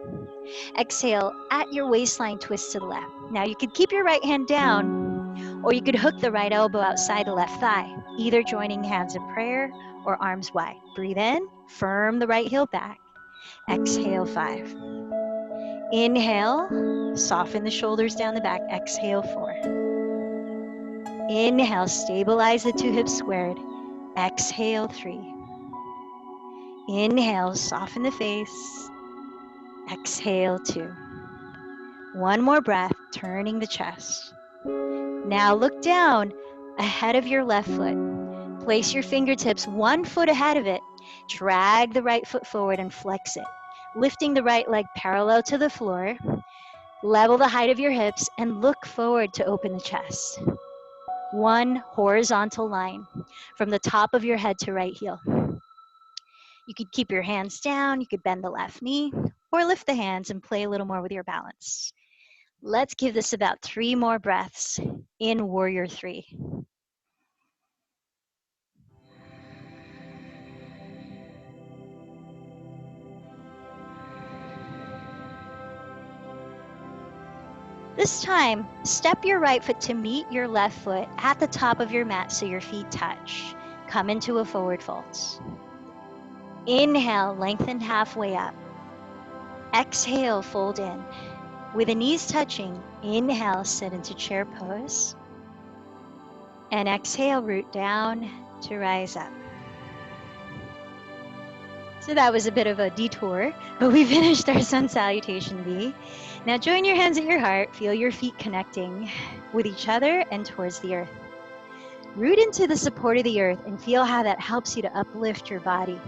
S1: Exhale, at your waistline, twist to the left. Now you could keep your right hand down or you could hook the right elbow outside the left thigh, either joining hands in prayer or arms wide. Breathe in, firm the right heel back. Exhale, 5. Inhale, soften the shoulders down the back. Exhale, 4. Inhale, stabilize the 2 hips squared. Exhale, 3. Inhale, soften the face. Exhale, 2. One more breath, turning the chest. Now look down ahead of your left foot. Place your fingertips 1 foot ahead of it. Drag the right foot forward and flex it, lifting the right leg parallel to the floor. Level the height of your hips and look forward to open the chest. 1 horizontal line from the top of your head to right heel. You could keep your hands down, you could bend the left knee, or lift the hands and play a little more with your balance. Let's give this about 3 more breaths in Warrior 3. This time, step your right foot to meet your left foot at the top of your mat so your feet touch. Come into a forward fold. Inhale, lengthen halfway up. Exhale, fold in. With the knees touching, inhale, sit into chair pose. And exhale, root down to rise up. So that was a bit of a detour, but we finished our sun salutation V. Now join your hands at your heart, feel your feet connecting with each other and towards the earth. Root into the support of the earth and feel how that helps you to uplift your body.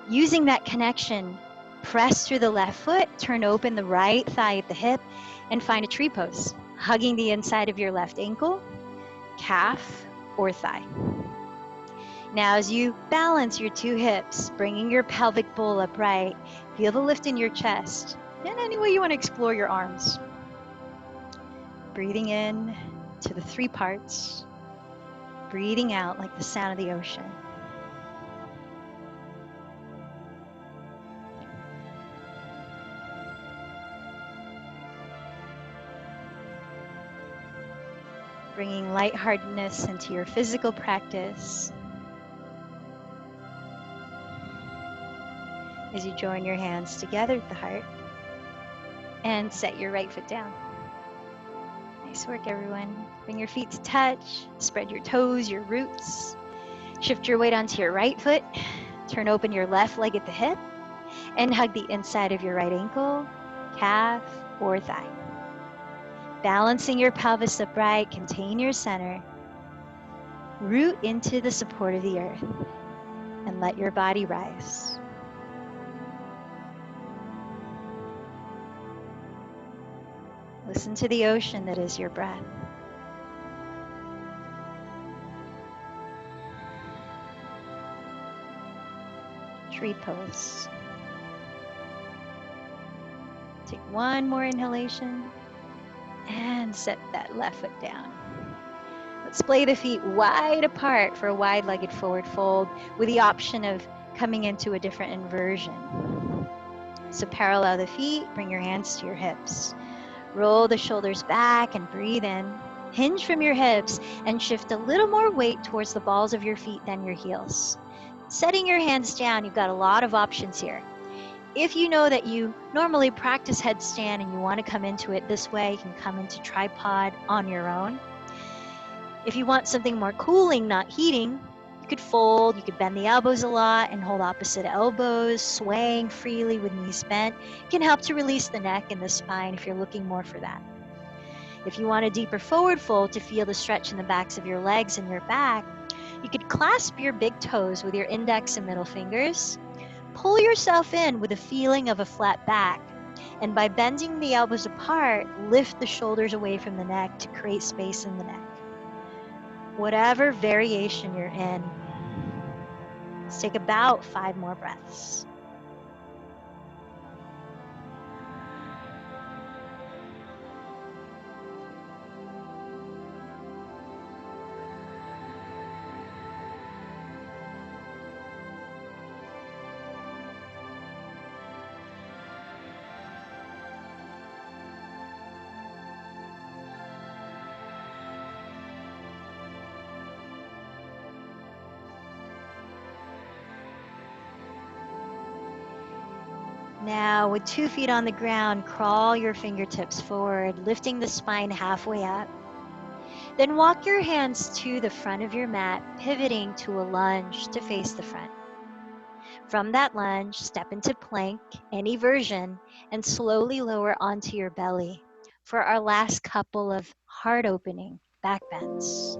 S1: Using that connection, press through the left foot, turn open the right thigh at the hip, and find a tree pose, hugging the inside of your left ankle, calf, or thigh. Now as you balance your 2 hips, bringing your pelvic bowl upright, feel the lift in your chest, and any way you want to explore your arms. Breathing in to the 3 parts, breathing out like the sound of the ocean. Bringing lightheartedness into your physical practice as you join your hands together at the heart and set your right foot down. Nice work, everyone. Bring your feet to touch, spread your toes, your roots. Shift your weight onto your right foot, turn open your left leg at the hip, and hug the inside of your right ankle, calf, or thigh. Balancing your pelvis upright, contain your center. Root into the support of the earth and let your body rise. Listen to the ocean that is your breath. Tree pose. Take One more inhalation. And set that left foot down. Let's splay the feet wide apart for a wide-legged forward fold with the option of coming into a different inversion. So parallel the feet, bring your hands to your hips. Roll the shoulders back and breathe in. Hinge from your hips and shift a little more weight towards the balls of your feet than your heels. Setting your hands down, you've got a lot of options here. If you know that you normally practice headstand and you want to come into it this way, you can come into tripod on your own. If you want something more cooling, not heating, you could fold, you could bend the elbows a lot and hold opposite elbows, swaying freely with knees bent. It can help to release the neck and the spine if you're looking more for that. If you want a deeper forward fold to feel the stretch in the backs of your legs and your back, you could clasp your big toes with your index and middle fingers. Pull yourself in with a feeling of a flat back. And by bending the elbows apart, lift the shoulders away from the neck to create space in the neck. Whatever variation you're in, let's take about 5 more breaths. Now, with 2 feet on the ground, crawl your fingertips forward, lifting the spine halfway up. Then walk your hands to the front of your mat, pivoting to a lunge to face the front. From that lunge, step into plank, any version, and slowly lower onto your belly for our last couple of heart-opening back bends.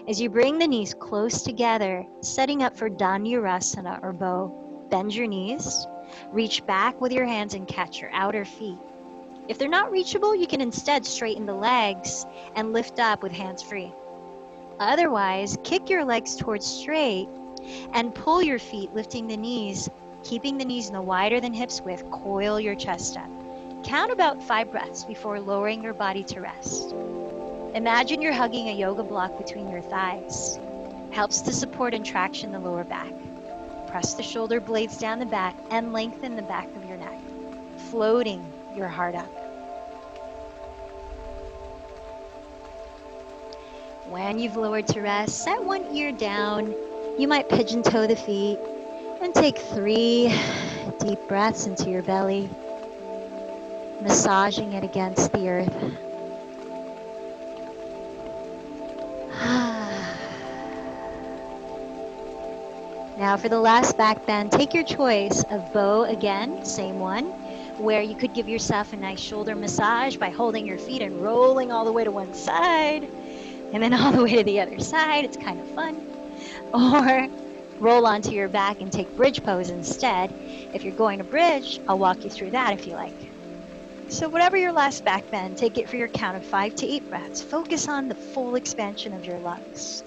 S1: As you bring the knees close together, setting up for Dhanurasana or bow, bend your knees, reach back with your hands and catch your outer feet. If they're not reachable, you can instead straighten the legs and lift up with hands free. Otherwise, kick your legs towards straight and pull your feet, lifting the knees, keeping the knees no wider than hips width. Coil your chest up. Count about 5 breaths before lowering your body to rest. Imagine you're hugging a yoga block between your thighs. Helps to support and traction the lower back. Press the shoulder blades down the back and lengthen the back of your neck, floating your heart up. When you've lowered to rest, set one ear down. You might pigeon toe the feet and take 3 deep breaths into your belly, massaging it against the earth. Now for the last back bend, take your choice of bow again, same one, where you could give yourself a nice shoulder massage by holding your feet and rolling all the way to one side and then all the way to the other side. It's kind of fun. Or roll onto your back and take bridge pose instead. If you're going to bridge, I'll walk you through that if you like. So whatever your last back bend, take it for your count of 5 to 8 breaths. Focus on the full expansion of your lungs.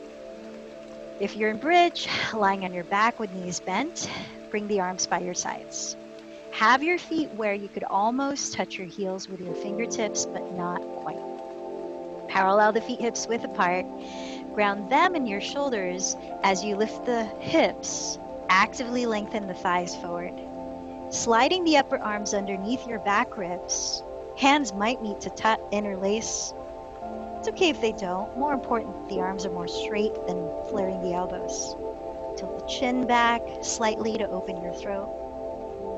S1: If you're in bridge, lying on your back with knees bent, bring the arms by your sides. Have your feet where you could almost touch your heels with your fingertips, but not quite. Parallel the feet hips width apart. Ground them in your shoulders as you lift the hips. Actively lengthen the thighs forward. Sliding the upper arms underneath your back ribs. Hands might meet to interlace. It's okay if they don't. More important, the arms are more straight than flaring the elbows. Tilt the chin back slightly to open your throat.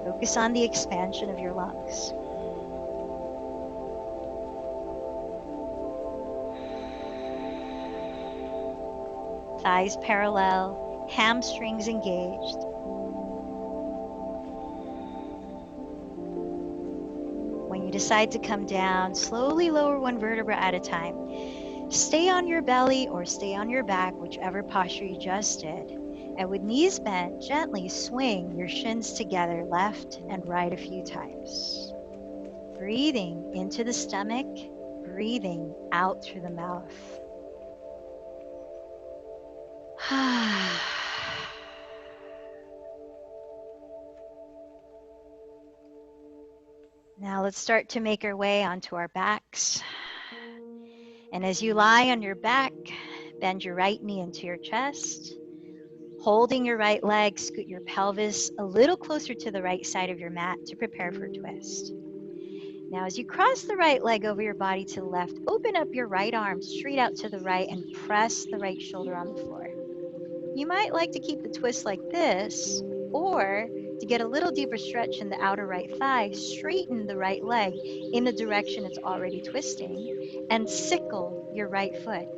S1: Focus on the expansion of your lungs. Thighs parallel, hamstrings engaged. When you decide to come down, slowly lower one vertebra at a time. Stay on your belly or stay on your back, whichever posture you just did. And with knees bent, gently swing your shins together, left and right a few times. Breathing into the stomach, breathing out through the mouth. Now let's start to make our way onto our backs. And as you lie on your back, bend your right knee into your chest. Holding your right leg, scoot your pelvis a little closer to the right side of your mat to prepare for a twist. Now, as you cross the right leg over your body to the left, open up your right arm straight out to the right and press the right shoulder on the floor. You might like to keep the twist like this, or to get a little deeper stretch in the outer right thigh, straighten the right leg in the direction it's already twisting and sickle your right foot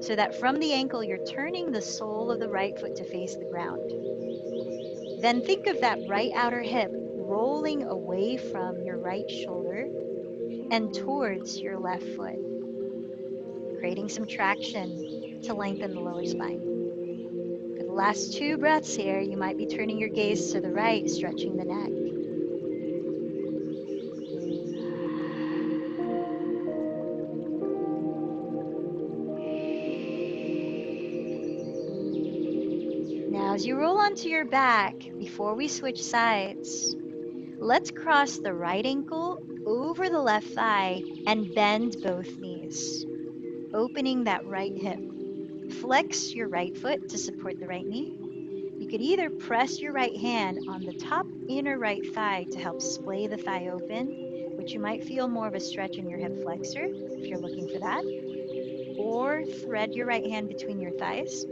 S1: so that from the ankle you're turning the sole of the right foot to face the ground. Then think of that right outer hip rolling away from your right shoulder and towards your left foot, creating some traction to lengthen the lower spine. For the last 2 breaths here, you might be turning your gaze to the right, stretching the neck. Now, as you roll onto your back, before we switch sides, let's cross the right ankle over the left thigh and bend both knees, opening that right hip. Flex your right foot to support the right knee. You could either press your right hand on the top inner right thigh to help splay the thigh open, which you might feel more of a stretch in your hip flexor if you're looking for that, or thread your right hand between your thighs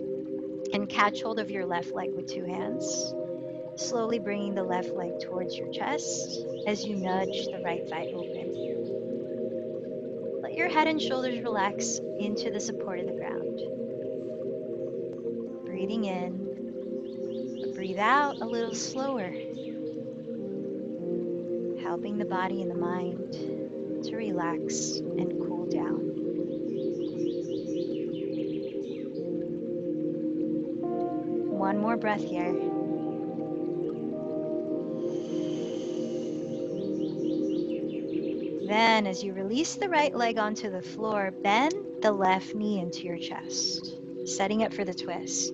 S1: and catch hold of your left leg with 2 hands, slowly bringing the left leg towards your chest as you nudge the right thigh open. Let your head and shoulders relax into the support of the ground. Breathing in, but breathe out a little slower, helping the body and the mind to relax and cool down. One more breath here. Then, as you release the right leg onto the floor, bend the left knee into your chest, setting up for the twist.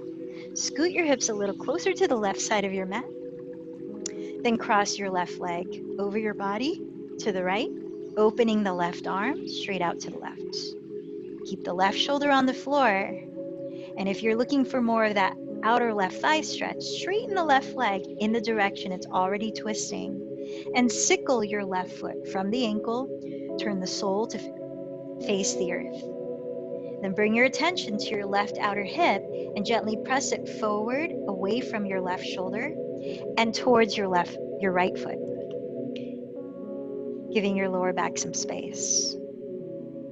S1: Scoot your hips a little closer to the left side of your mat. Then cross your left leg over your body to the right, opening the left arm straight out to the left. Keep the left shoulder on the floor. And if you're looking for more of that outer left thigh stretch, straighten the left leg in the direction it's already twisting and sickle your left foot from the ankle. Turn the sole to face the earth. Then bring your attention to your left outer hip and gently press it forward away from your left shoulder and towards your right foot, giving your lower back some space.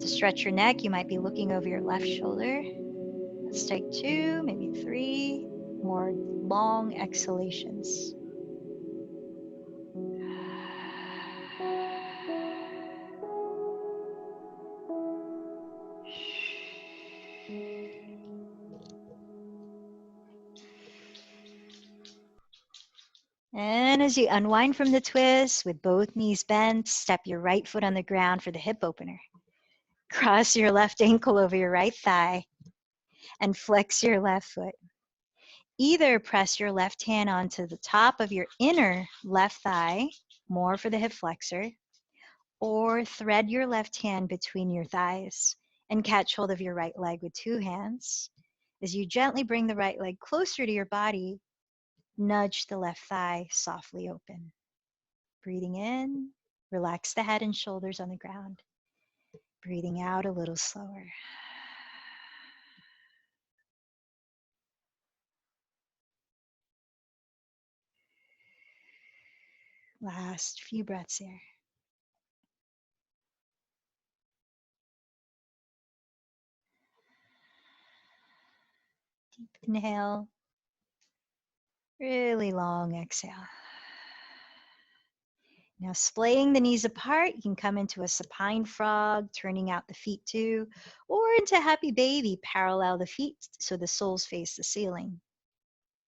S1: To stretch your neck, you might be looking over your left shoulder. Let's take 2, maybe 3 more long exhalations. And as you unwind from the twist with both knees bent, step your right foot on the ground for the hip opener. Cross your left ankle over your right thigh and flex your left foot. Either press your left hand onto the top of your inner left thigh, more for the hip flexor, or thread your left hand between your thighs and catch hold of your right leg with 2 hands. As you gently bring the right leg closer to your body, nudge the left thigh softly open. Breathing in, relax the head and shoulders on the ground. Breathing out a little slower. Last few breaths here. Deep inhale. Really long exhale. Now splaying the knees apart, you can come into a supine frog, turning out the feet too, or into happy baby, parallel the feet so the soles face the ceiling.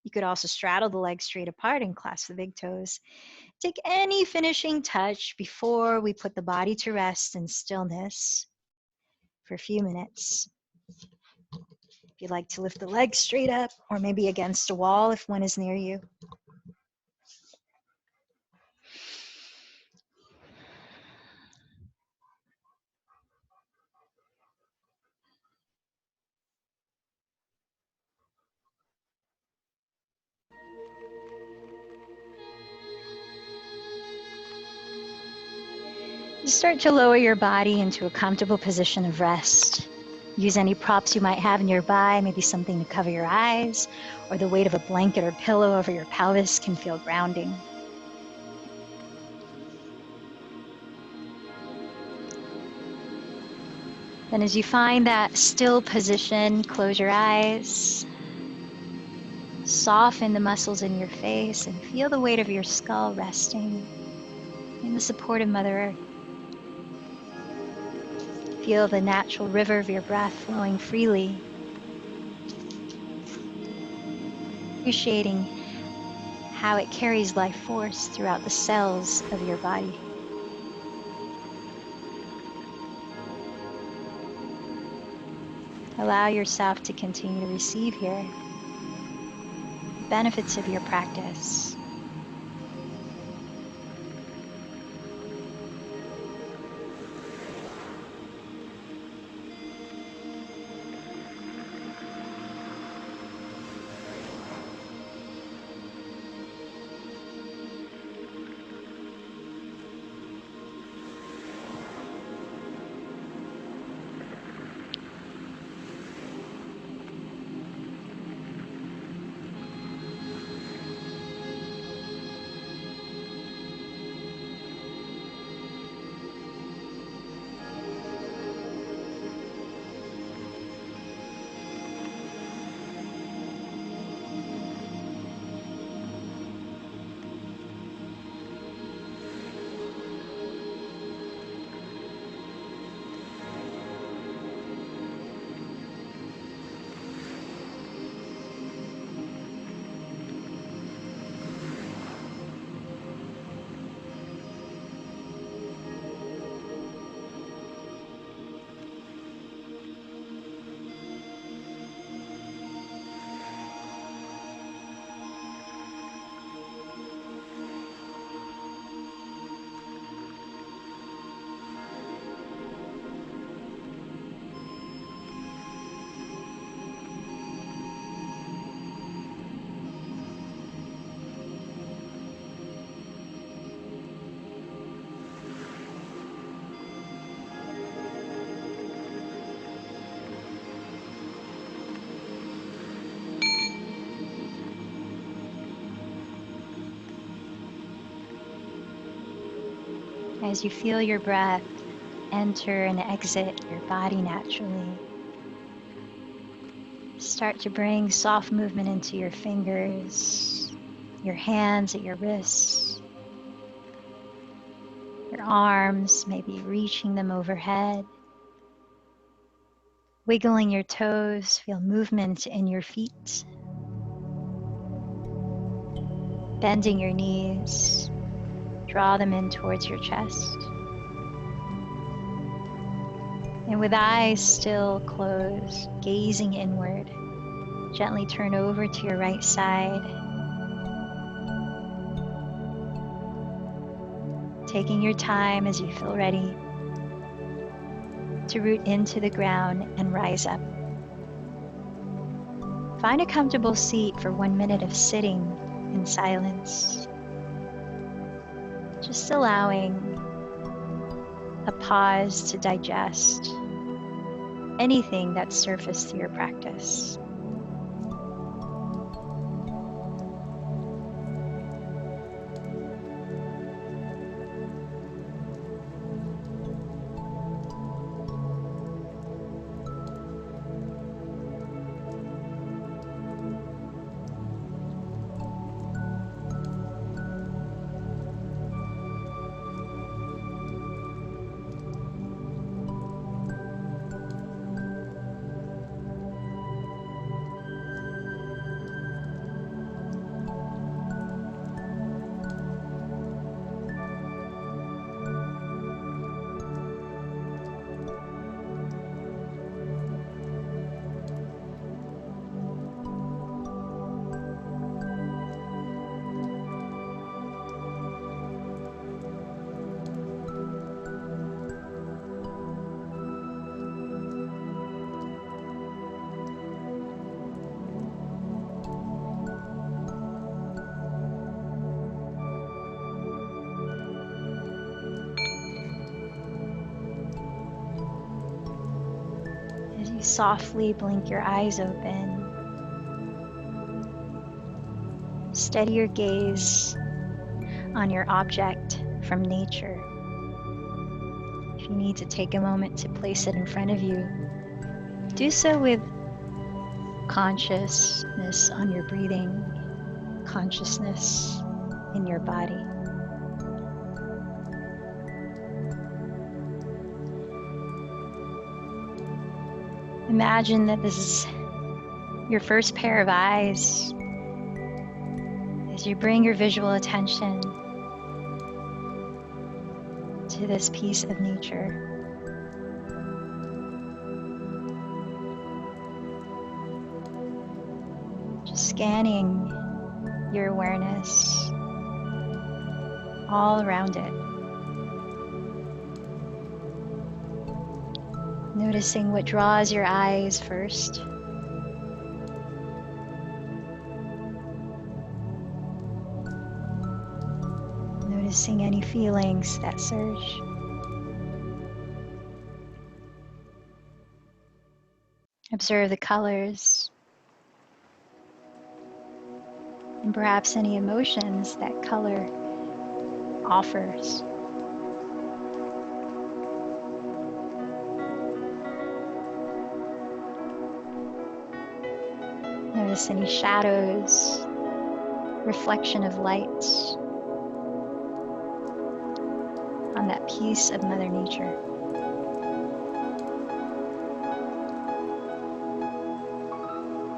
S1: You could also straddle the legs straight apart and clasp the big toes. Take any finishing touch before we put the body to rest in stillness for a few minutes. If you'd like to lift the legs straight up, or maybe against a wall if one is near you. Start to lower your body into a comfortable position of rest. Use any props you might have nearby, maybe something to cover your eyes, or the weight of a blanket or pillow over your pelvis can feel grounding. Then as you find that still position, close your eyes, soften the muscles in your face, and feel the weight of your skull resting in the support of Mother Earth. Feel the natural river of your breath flowing freely, appreciating how it carries life force throughout the cells of your body. Allow yourself to continue to receive here the benefits of your practice. As you feel your breath enter and exit your body naturally, start to bring soft movement into your fingers, your hands at your wrists, your arms, maybe reaching them overhead, wiggling your toes, feel movement in your feet, bending your knees, draw them in towards your chest. And with eyes still closed, gazing inward, gently turn over to your right side, taking your time as you feel ready to root into the ground and rise up. Find a comfortable seat for 1 minute of sitting in silence, just allowing a pause to digest anything that's surfaced through your practice. softly blink your eyes open, steady your gaze on your object from nature. If you need to take a moment to place it in front of you, do so with consciousness on your breathing, consciousness in your body. Imagine that this is your first pair of eyes as you bring your visual attention to this piece of nature. Just scanning your awareness all around it. Noticing what draws your eyes first. Noticing any feelings that surge. Observe the colors and perhaps any emotions that color offers. Notice any shadows, reflection of light on that piece of Mother Nature.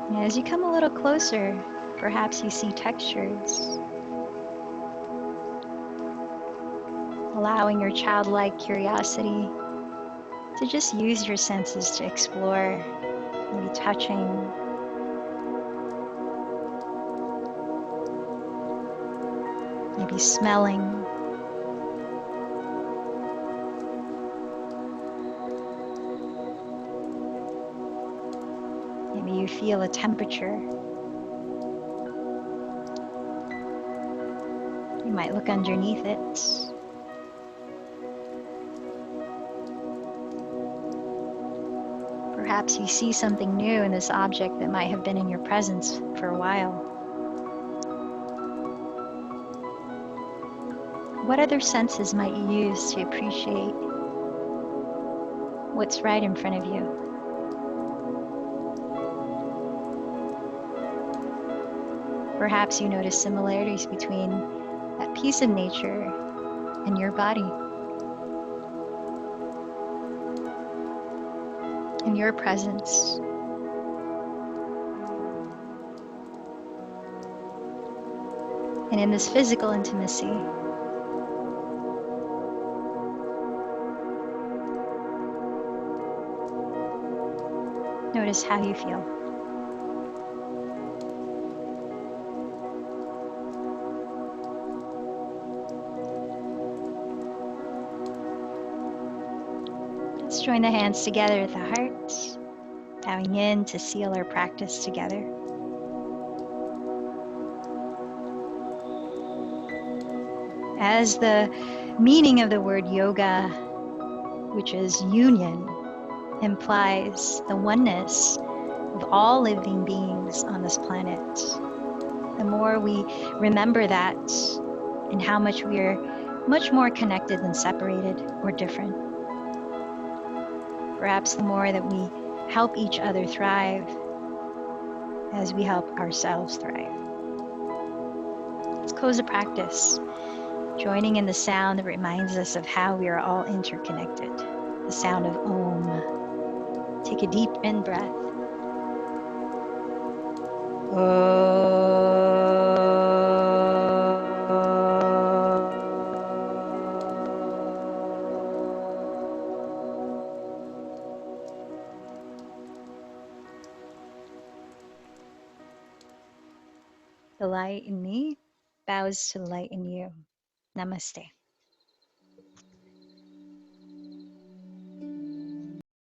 S1: And as you come a little closer, perhaps you see textures, allowing your childlike curiosity to just use your senses to explore, maybe touching, maybe smelling. Maybe you feel a temperature. You might look underneath it. Perhaps you see something new in this object that might have been in your presence for a while. What other senses might you use to appreciate what's right in front of you? Perhaps you notice similarities between that piece of nature and your body and your presence. And in this physical intimacy, notice how you feel. Let's join the hands together at the heart, bowing in to seal our practice together. As the meaning of the word yoga, which is union, implies the oneness of all living beings on this planet, the more we remember that and how much we are much more connected than separated or different, perhaps the more that we help each other thrive as we help ourselves thrive. Let's close the practice, joining in the sound that reminds us of how we are all interconnected, the sound of Om. Take a deep in breath. The light in me bows to the light in you. Namaste.